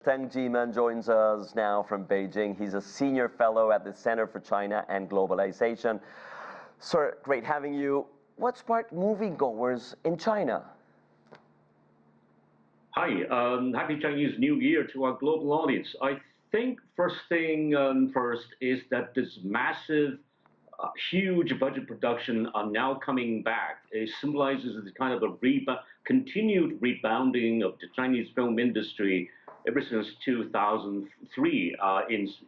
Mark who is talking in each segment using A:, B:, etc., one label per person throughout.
A: Teng Jimeng joins us now from Beijing. He's a senior fellow at the Center for China and Globalization. Sir, great having you. What sparked moviegoers in China?
B: Hi, happy Chinese New Year to our global audience. I think first thing first is that this massive, huge budget production are now coming back. It symbolizes the kind of a continued rebounding of the Chinese film industry ever since 2003.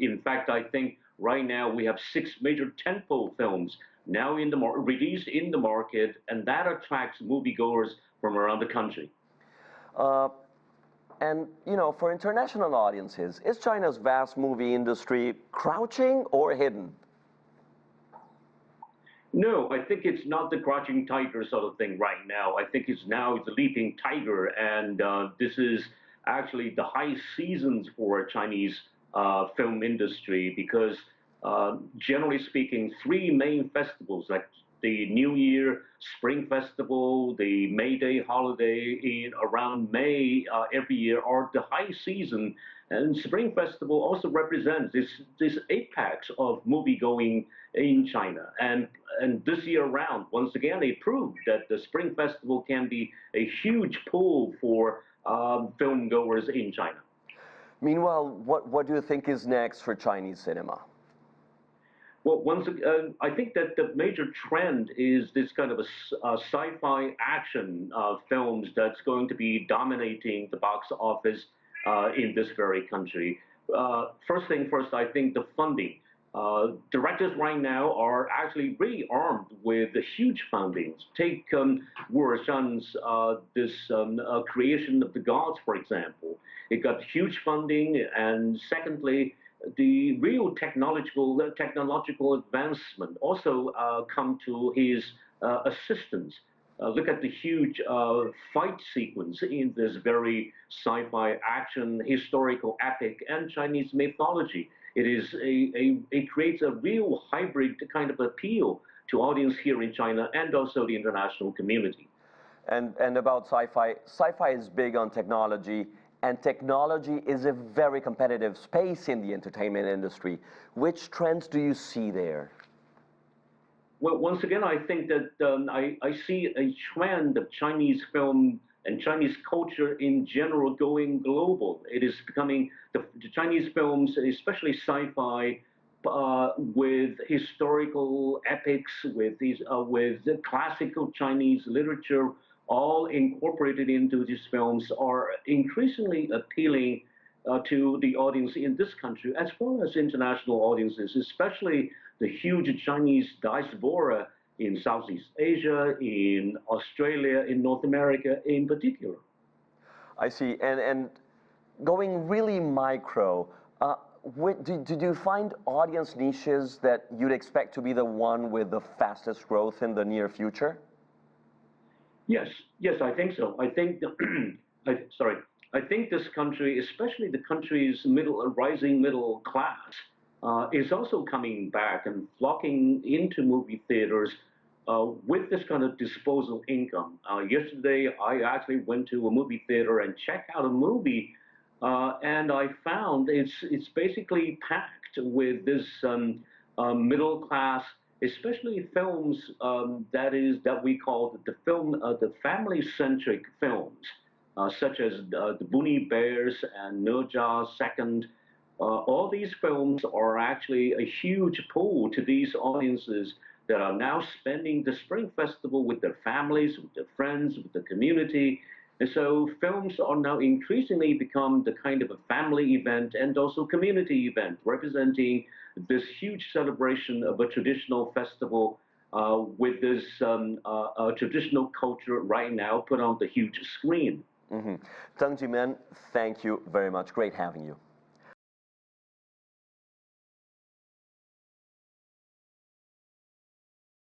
B: In fact, I think right now we have 6 major tentpole films now released in the market, and that attracts moviegoers from around the country.
A: And, you know, for international audiences, is China's vast movie industry crouching or hidden?
B: No, I think it's not the crouching tiger sort of thing right now. I think it's a leaping tiger, and this is actually the high seasons for Chinese film industry because, generally speaking, 3 main festivals like the New Year, Spring Festival, the May Day holiday in around May every year are the high season. And Spring Festival also represents this apex of movie going in China. And this year around, once again, they proved that the Spring Festival can be a huge pull for film goers in China.
A: Meanwhile, what do you think is next for Chinese cinema?
B: Well, I think that the major trend is this kind of a sci-fi action films that's going to be dominating the box office in this very country. First thing first, I think the funding. Directors right now are actually really armed with the huge fundings. Take Wu Shan's Creation of the Gods, for example. It got huge funding, and secondly, the real technological advancement also come to his assistance. Look at the huge fight sequence in this very sci-fi action, historical epic, and Chinese mythology. It creates a real hybrid kind of appeal to audience here in China and also the international community.
A: And about sci-fi, sci-fi is big on technology. And technology is a very competitive space in the entertainment industry. Which trends do you see there?
B: Well, once again, I think that I see a trend of Chinese film and Chinese culture in general going global. It is becoming the Chinese films, especially sci-fi, with historical epics, with the classical Chinese literature, all incorporated into these films, are increasingly appealing to the audience in this country, as well as international audiences, especially the huge Chinese diaspora in Southeast Asia, in Australia, in North America in particular.
A: I see. And going really micro, did you find audience niches that you'd expect to be the one with the fastest growth in the near future?
B: Yes, I think so. I think, I think this country, especially the country's rising middle class, is also coming back and flocking into movie theaters with this kind of disposable income. Yesterday, I actually went to a movie theater and checked out a movie, and I found it's basically packed with this middle class, especially films that we call the family-centric films, such as the Bunny Bears and Ne Zha Second. All these films are actually a huge pull to these audiences that are now spending the Spring Festival with their families, with their friends, with the community. And so films are now increasingly become the kind of a family event and also community event, representing this huge celebration of a traditional festival with this traditional culture right now put on the huge screen.
A: Teng Jimeng, thank you very much. Great having you.